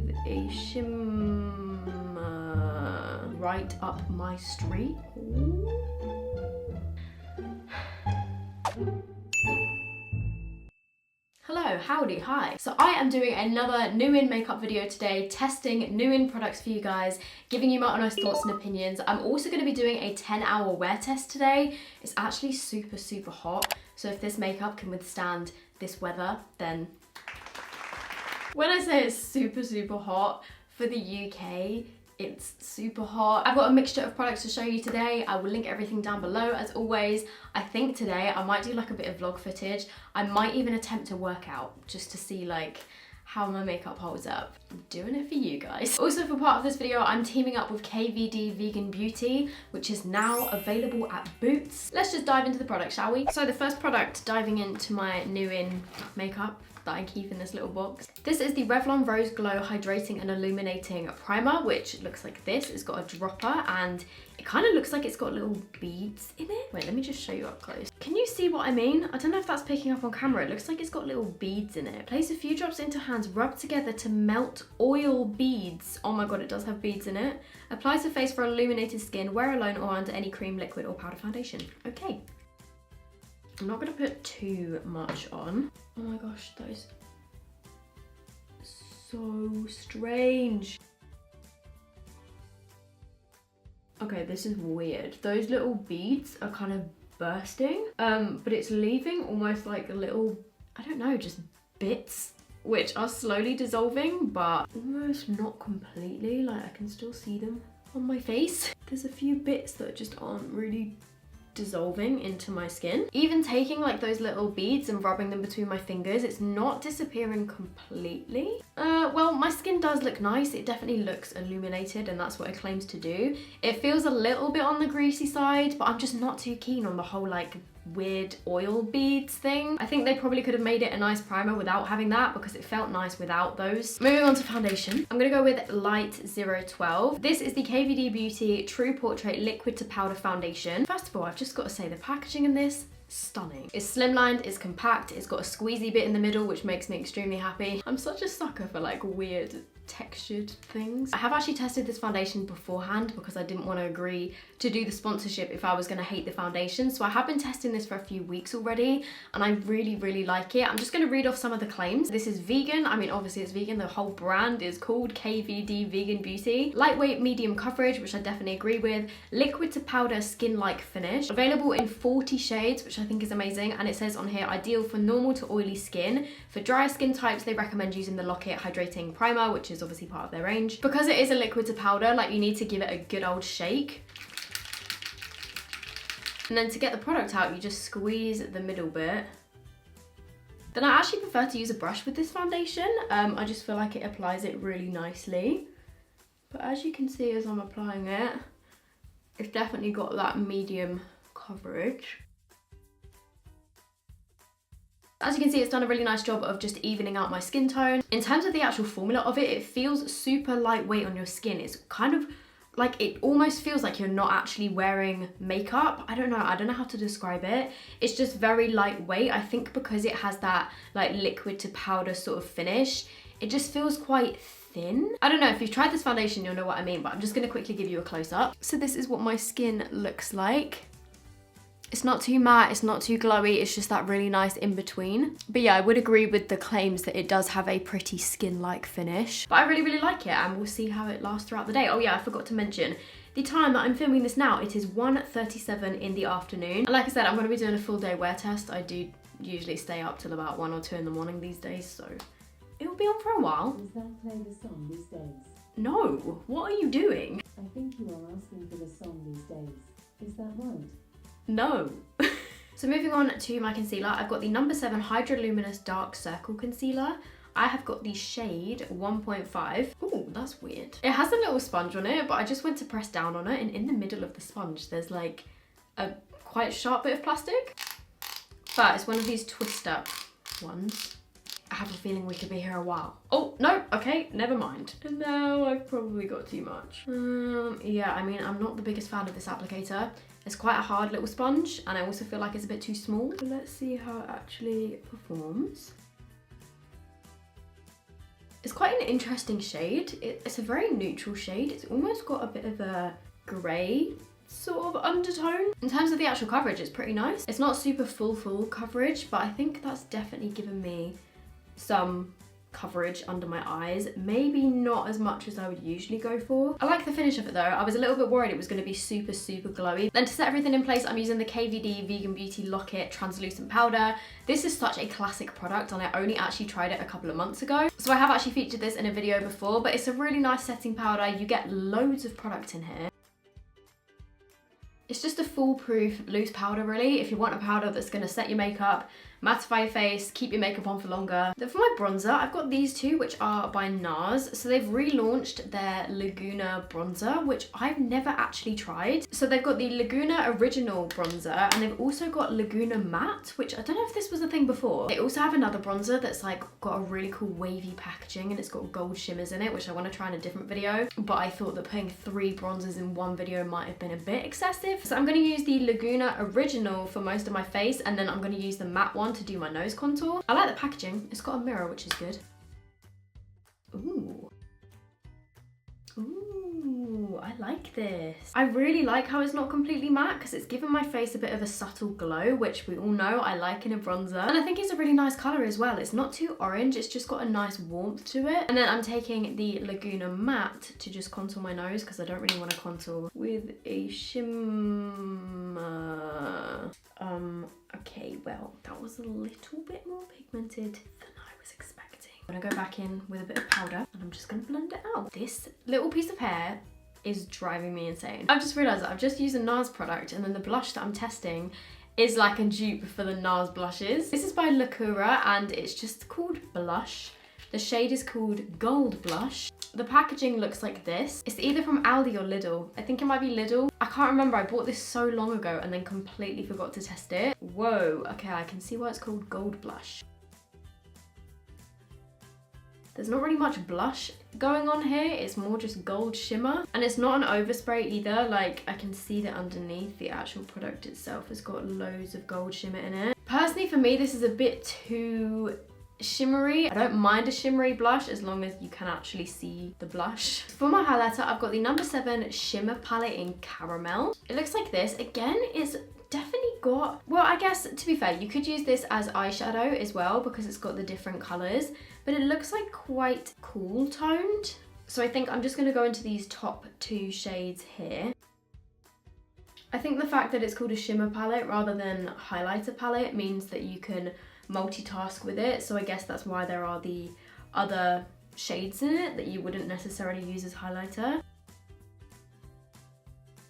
with a shimmer right up my street. Ooh. Hello, howdy, hi. So I am doing another new in makeup video today, testing new in products for you guys, giving you my honest thoughts and opinions. I'm also going to be doing a 10-hour wear test today. It's actually super hot, so if this makeup can withstand this weather, then... When I say it's super hot, for the UK, it's super hot. I've got a mixture of products to show you today. I will link everything down below as always. I think today I might do like a bit of vlog footage. I might even attempt to work out just to see like how my makeup holds up. I'm doing it for you guys. Also, for part of this video, I'm teaming up with KVD Vegan Beauty, which is now available at Boots. Let's just dive into the product, shall we? So the first product, diving into my new in makeup that I keep in this little box. This is the Revlon Rose Glow Hydrating and Illuminating Primer, which looks like this. It's got a dropper and it kind of looks like it's got little beads in it. Wait, let me just show you up close. Can you see what I mean? I don't know if that's picking up on camera. It looks like it's got little beads in it. Place a few drops into hands, rub together to melt oil beads. Oh my God, it does have beads in it. Apply to face for illuminated skin, wear alone or under any cream, liquid or powder foundation. Okay. I'm not gonna put too much on. Oh my gosh, that is so strange. Okay, this is weird. Those little beads are kind of bursting, but it's leaving almost like a little, I don't know, just bits, which are slowly dissolving, but almost not completely. Like, I can still see them on my face. There's a few bits that just aren't really dissolving into my skin. Even taking like those little beads and rubbing them between my fingers, it's not disappearing completely. Well, my skin does look nice. It definitely looks illuminated and that's what it claims to do. It feels a little bit on the greasy side, but I'm just not too keen on the whole like weird oil beads thing. I think they probably could have made it a nice primer without having that because it felt nice without those. Moving on to foundation. I'm gonna go with Light 012. This is the KVD Beauty True Portrait Liquid to Powder Foundation. First of all, I've just got to say the packaging in this, stunning. It's slimlined, it's compact, it's got a squeezy bit in the middle which makes me extremely happy. I'm such a sucker for like weird textured things. I have actually tested this foundation beforehand because I didn't want to agree to do the sponsorship if I was going to hate the foundation. So I have been testing this for a few weeks already and I really like it. I'm just going to read off some of the claims. This is vegan. I mean, obviously it's vegan. The whole brand is called KVD Vegan Beauty. Lightweight, medium coverage, which I definitely agree with. Liquid to powder skin-like finish. Available in 40 shades, which I think is amazing. And it says on here, ideal for normal to oily skin. For drier skin types, they recommend using the Lock It Hydrating Primer, which is obviously part of their range. Because it is a liquid to powder, like you need to give it a good old shake. And then to get the product out, you just squeeze the middle bit. Then I actually prefer to use a brush with this foundation. I just feel like it applies it really nicely. But as you can see as I'm applying it, it's definitely got that medium coverage. As you can see, it's done a really nice job of just evening out my skin tone. In terms of the actual formula of it, it feels super lightweight on your skin. It's kind of like, it almost feels like you're not actually wearing makeup. I don't know how to describe it. It's just very lightweight. I think because it has that like liquid to powder sort of finish, it just feels quite thin. I don't know, if you've tried this foundation, you'll know what I mean, but I'm just gonna quickly give you a close up. So this is what my skin looks like. It's not too matte, it's not too glowy, it's just that really nice in between. But yeah, I would agree with the claims that it does have a pretty skin-like finish. But I really like it and we'll see how it lasts throughout the day. Oh yeah, I forgot to mention, the time that I'm filming this now, it is 1:37 in the afternoon. And like I said, I'm gonna be doing a full day wear test. I do usually stay up till about 1 or 2 in the morning these days, so it'll be on for a while. Does that play the song these days? No, what are you doing? I think you are asking for the song these days. Is that right? No. So moving on to my concealer, I've got the number 7 Hydra Luminous Dark Circle Concealer. I have got the shade 1.5. Oh, that's weird. It has a little sponge on it, but I just went to press down on it and in the middle of the sponge, there's like a quite sharp bit of plastic. But it's one of these twister ones. I have a feeling we could be here a while. Oh, no, okay, never mind. And now I've probably got too much. Yeah, I mean, I'm not the biggest fan of this applicator. It's quite a hard little sponge and I also feel like it's a bit too small. So let's see how it actually performs. It's quite an interesting shade. It's a very neutral shade. It's almost got a bit of a grey sort of undertone. In terms of the actual coverage, it's pretty nice. It's not super full coverage, but I think that's definitely given me some coverage under my eyes. Maybe not as much as I would usually go for. I like the finish of it though. I was a little bit worried it was going to be super glowy. Then to set everything in place, I'm using the KVD Vegan Beauty Lock-It Translucent Powder. This is such a classic product and I only actually tried it a couple of months ago. So I have actually featured this in a video before, but it's a really nice setting powder. You get loads of product in here. It's just a foolproof loose powder really. If you want a powder that's going to set your makeup, mattify your face, keep your makeup on for longer. Then for my bronzer, I've got these two, which are by NARS. So they've relaunched their Laguna bronzer, which I've never actually tried. So they've got the Laguna Original bronzer, and they've also got Laguna Matte, which I don't know if this was a thing before. They also have another bronzer that's like got a really cool wavy packaging, and it's got gold shimmers in it, which I want to try in a different video. But I thought that putting 3 bronzers in one video might have been a bit excessive. So I'm going to use the Laguna Original for most of my face, and then I'm going to use the matte one to do my nose contour. I like the packaging. It's got a mirror, which is good. Ooh. Ooh, I like this. I really like how it's not completely matte because it's given my face a bit of a subtle glow, which we all know I like in a bronzer. And I think it's a really nice colour as well. It's not too orange, it's just got a nice warmth to it. And then I'm taking the Laguna Matte to just contour my nose because I don't really want to contour with a shimmer. Okay, well, that was a little bit more pigmented than I was expecting. I'm gonna go back in with a bit of powder and I'm just gonna blend it out. This little piece of hair is driving me insane. I've just realised that I've just used a NARS product and then the blush that I'm testing is like a dupe for the NARS blushes. This is by Lacura and it's just called Blush. The shade is called Gold Blush. The packaging looks like this. It's either from Aldi or Lidl. I think it might be Lidl. I can't remember, I bought this so long ago and then completely forgot to test it. Whoa, okay, I can see why it's called Gold Blush. There's not really much blush going on here, it's more just gold shimmer. And it's not an overspray either, like I can see that underneath the actual product itself has got loads of gold shimmer in it. Personally for me, this is a bit too shimmery. I don't mind a shimmery blush as long as you can actually see the blush. For my highlighter, I've got the No. 7 Shimmer Palette in Caramel. It looks like this. Again, it's definitely got, well, I guess to be fair, you could use this as eyeshadow as well because it's got the different colors, but it looks like quite cool toned. So I think I'm just gonna go into these top 2 shades here. I think the fact that it's called a shimmer palette rather than highlighter palette means that you can multitask with it. So I guess that's why there are the other shades in it that you wouldn't necessarily use as highlighter.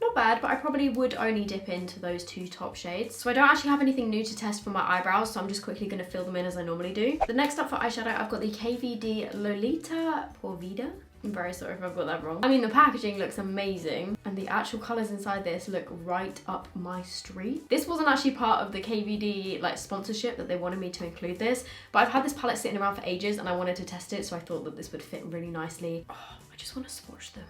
Not bad, but I probably would only dip into those 2 top shades. So I don't actually have anything new to test for my eyebrows, so I'm just quickly going to fill them in as I normally do. The next up for eyeshadow, I've got the KVD Lolita por Vida. I'm very sorry if I've got that wrong. I mean, the packaging looks amazing and the actual colours inside this look right up my street. This wasn't actually part of the KVD like sponsorship that they wanted me to include this, but I've had this palette sitting around for ages and I wanted to test it, so I thought that this would fit really nicely. Oh, I just want to swatch them.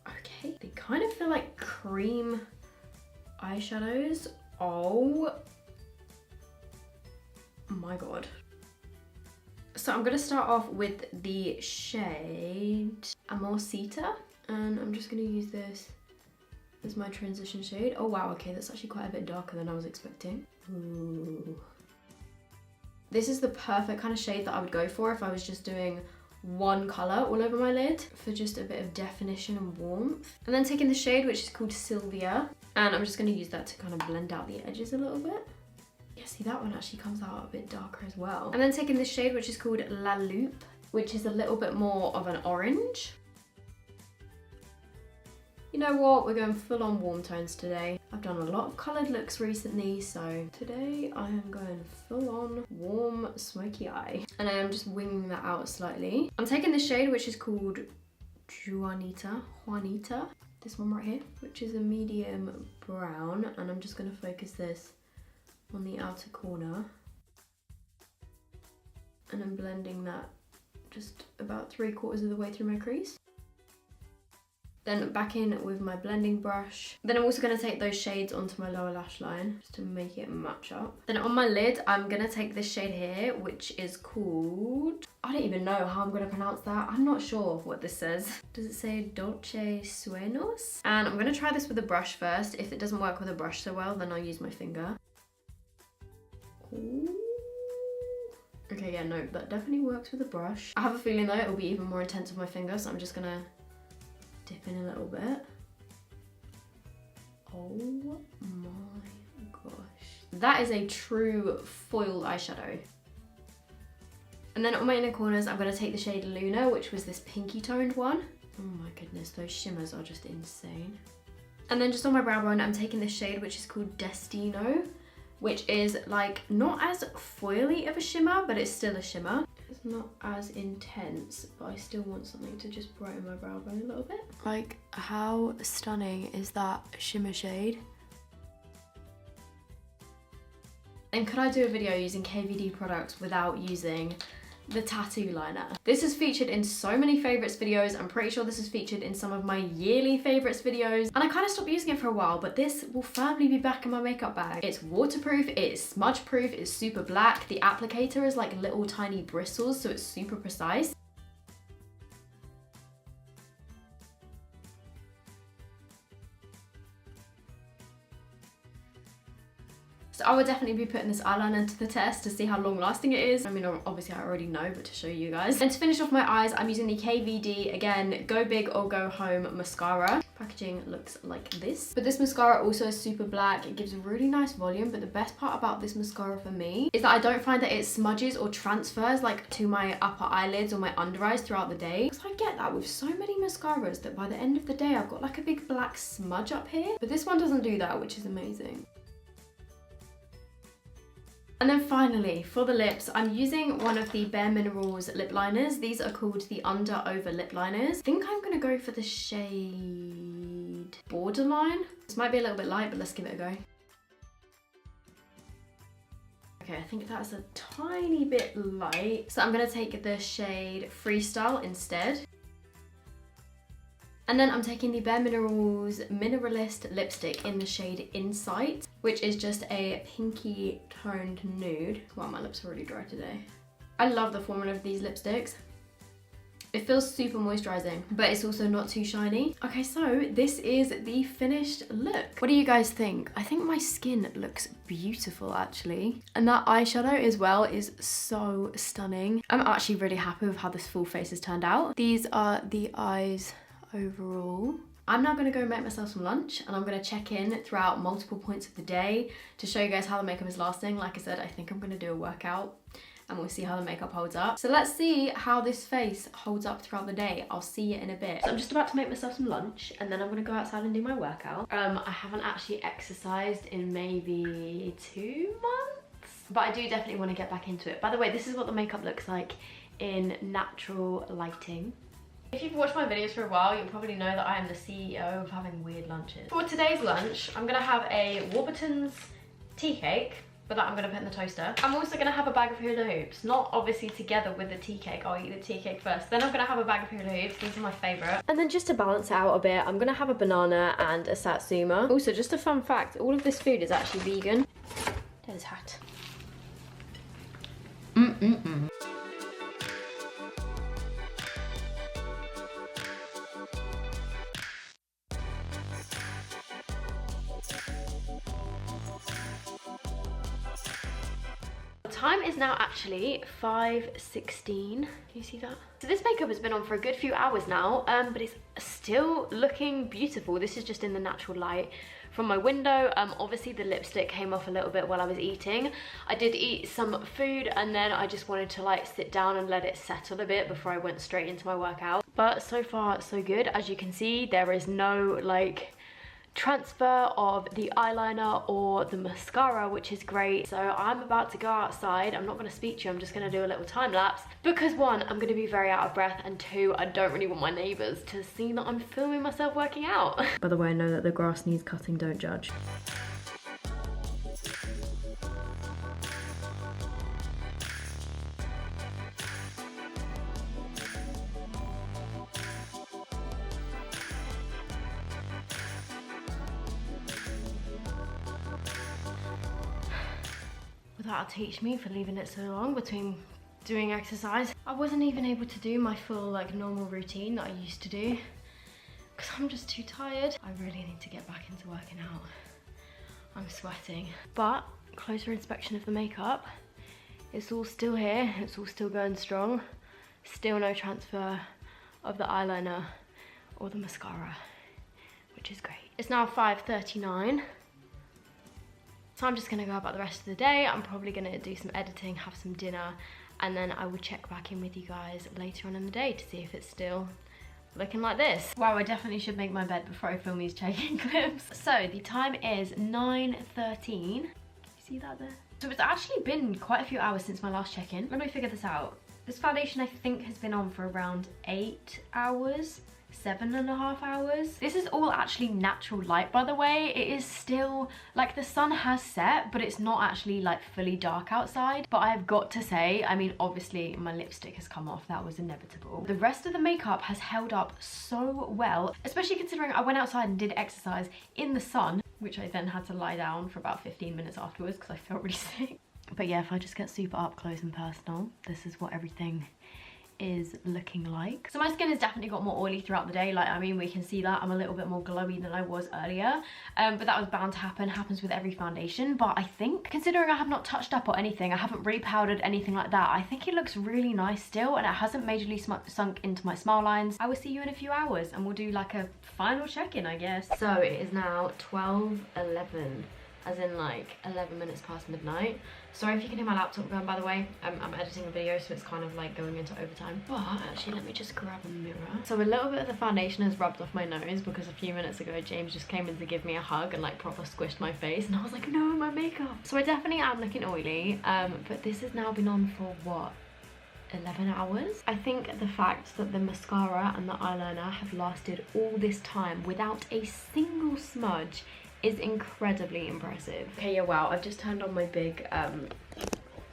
Okay, they kind of feel like cream eyeshadows. Oh my god. So I'm going to start off with the shade Amorcita, and I'm just going to use this as my transition shade. Oh wow, okay, that's actually quite a bit darker than I was expecting. Ooh. This is the perfect kind of shade that I would go for if I was just doing one colour all over my lid for just a bit of definition and warmth. And then taking the shade which is called Sylvia, and I'm just going to use that to kind of blend out the edges a little bit. Yeah, see, that one actually comes out a bit darker as well. And then taking this shade which is called La Loupe, which is a little bit more of an orange. You know what, we're going full on warm tones today. I've done a lot of coloured looks recently, so today I am going full on warm smoky eye. And I am just winging that out slightly. I'm taking this shade which is called Juanita, this one right here, which is a medium brown, and I'm just going to focus this on the outer corner, and I'm blending that just about 3/4 of the way through my crease. Then back in with my blending brush. Then I'm also going to take those shades onto my lower lash line just to make it match up. Then on my lid, I'm going to take this shade here, which is called... I don't even know how I'm going to pronounce that. I'm not sure what this says. Does it say Dolce Sueños? And I'm going to try this with a brush first. If it doesn't work with a brush so well, then I'll use my finger. Ooh. Okay, yeah, no, that definitely works with a brush. I have a feeling though it'll be even more intense with my finger, so I'm just going to dip in a little bit. Oh my gosh. That is a true foil eyeshadow. And then on my inner corners, I'm going to take the shade Luna, which was this pinky toned one. Oh my goodness, those shimmers are just insane. And then just on my brow bone, I'm taking this shade, which is called Destino, which is like not as foily of a shimmer, but it's still a shimmer. It's not as intense, but I still want something to just brighten my brow bone a little bit. Like, how stunning is that shimmer shade? And could I do a video using KVD products without using the tattoo liner? This is featured in so many favorites videos. I'm pretty sure this is featured in some of my yearly favorites videos, and I kind of stopped using it for a while, but this will firmly be back in my makeup bag. It's waterproof, it's smudge proof, it's super black. The applicator is like little tiny bristles, so it's super precise. So I would definitely be putting this eyeliner to the test to see how long lasting it is. I mean, obviously I already know, but to show you guys. And to finish off my eyes, I'm using the KVD, again, Go Big or Go Home mascara. Packaging looks like this. But this mascara also is super black. It gives a really nice volume, but the best part about this mascara for me is that I don't find that it smudges or transfers like to my upper eyelids or my under eyes throughout the day. Because I get that with so many mascaras that by the end of the day, I've got like a big black smudge up here. But this one doesn't do that, which is amazing. And then finally, for the lips, I'm using one of the Bare Minerals lip liners. These are called the Under Over lip liners. I think I'm gonna go for the shade Borderline. This might be a little bit light, but let's give it a go. Okay, I think that's a tiny bit light. So I'm gonna take the shade Freestyle instead. And then I'm taking the Bare Minerals Mineralist lipstick in the shade Insight, which is just a pinky toned nude. Wow, my lips are really dry today. I love the formula of these lipsticks. It feels super moisturizing, but it's also not too shiny. Okay, so this is the finished look. What do you guys think? I think my skin looks beautiful actually. And that eyeshadow as well is so stunning. I'm actually really happy with how this full face has turned out. These are the eyes overall. I'm now going to go make myself some lunch, and I'm going to check in throughout multiple points of the day to show you guys how the makeup is lasting. Like I said, I think I'm going to do a workout and we'll see how the makeup holds up. So let's see how this face holds up throughout the day. I'll see you in a bit. So I'm just about to make myself some lunch, and then I'm going to go outside and do my workout. I haven't actually exercised in maybe 2 months, but I do definitely want to get back into it. By the way, this is what the makeup looks like in natural lighting. If you've watched my videos for a while, you'll probably know that I am the CEO of having weird lunches. For today's lunch, I'm gonna have a Warburton's tea cake, but that I'm gonna put in the toaster. I'm also gonna have a bag of hula hoops, not obviously together with the tea cake. I'll eat the tea cake first. Then I'm gonna have a bag of hula hoops. These are my favorite. And then just to balance it out a bit, I'm gonna have a banana and a satsuma. Also, just a fun fact, all of this food is actually vegan. That is hot. Time is now actually 5:16. Can you see that? So this makeup has been on for a good few hours now, but it's still looking beautiful. This is just in the natural light from my window. Obviously the lipstick came off a little bit while I was eating. I did eat some food, and then I just wanted to like sit down and let it settle a bit before I went straight into my workout. But so far so good. As you can see, there is no like transfer of the eyeliner or the mascara, which is great. So I'm about to go outside. I'm not going to speak to you, I'm just going to do a little time lapse because 1, I'm going to be very out of breath, and 2, I don't really want my neighbours to see that I'm filming myself working out. By the way, I know that the grass needs cutting, don't judge. but that'll teach me for leaving it so long between doing exercise. I wasn't even able to do my full like normal routine that I used to do because I'm just too tired. I really need to get back into working out. I'm sweating. But closer inspection of the makeup, it's all still here, it's all still going strong. Still no transfer of the eyeliner or the mascara, which is great. It's now 5:39. So I'm just gonna go about the rest of the day. I'm probably gonna do some editing, have some dinner, and then I will check back in with you guys later on in the day to see if it's still looking like this. Wow, I definitely should make my bed before I film these check-in clips. So the time is 9:13. Can you see that there? So it's actually been quite a few hours since my last check-in. Let me figure this out. This foundation I think has been on for around 8 hours. 7.5 hours. This is all actually natural light, by the way. It is still like the sun has set, but it's not actually like fully dark outside. But I've got to say, I mean, obviously my lipstick has come off, that was inevitable. The rest of the makeup has held up so well, especially considering I went outside and did exercise in the sun, which I then had to lie down for about 15 minutes afterwards because I felt really sick. But yeah, if I just get super up close and personal, this is what everything is looking like. So my skin has definitely got more oily throughout the day. Like, I mean, we can see that I'm a little bit more glowy than I was earlier, but that was bound to happen. Happens with every foundation. But I think, considering I have not touched up or anything, I haven't repowdered anything like that, I think it looks really nice still, and it hasn't majorly sunk into my smile lines. I will see you in a few hours and we'll do like a final check-in, I guess. So it is now 12:11. As in like 11 minutes past midnight. Sorry if you can hear my laptop going, by the way. I'm editing a video, so it's kind of like going into overtime. But actually, let me just grab a mirror. So a little bit of the foundation has rubbed off my nose because a few minutes ago, James just came in to give me a hug and like proper squished my face. And I was like, no, my makeup. So I definitely am looking oily. But this has now been on for what? 11 hours. I think the fact that the mascara and the eyeliner have lasted all this time without a single smudge is incredibly impressive. Okay, yeah, wow, I've just turned on my big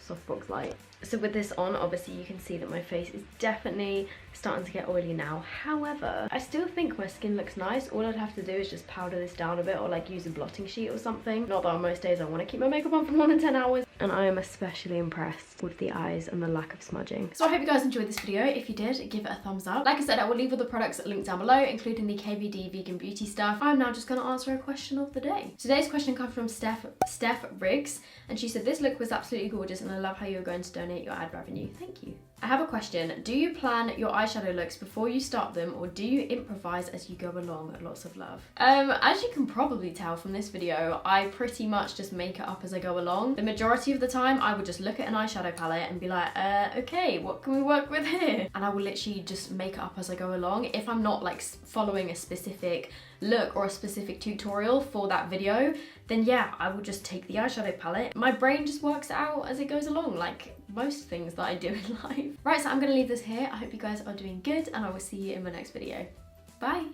softbox light. So with this on, obviously you can see that my face is definitely starting to get oily now. However, I still think my skin looks nice. All I'd have to do is just powder this down a bit or like use a blotting sheet or something. Not that on most days I want to keep my makeup on for more than 10 hours. And I am especially impressed with the eyes and the lack of smudging. So I hope you guys enjoyed this video. If you did, give it a thumbs up. Like I said, I will leave all the products linked down below, including the KVD vegan beauty stuff. I'm now just going to answer a question of the day. Today's question comes from Steph Riggs, and she said, this look was absolutely gorgeous and I love how you're going to donate your ad revenue. Thank you. I have a question. Do you plan your eyeshadow looks before you start them, or do you improvise as you go along? Lots of love. As you can probably tell from this video, I pretty much just make it up as I go along. The majority of the time, I would just look at an eyeshadow palette and be like, okay, what can we work with here? And I will literally just make it up as I go along. If I'm not like following a specific look or a specific tutorial for that video, then yeah, I will just take the eyeshadow palette. My brain just works it out as it goes along, like most things that I do in life. Right, so I'm gonna leave this here. I hope you guys are doing good and I will see you in my next video. Bye.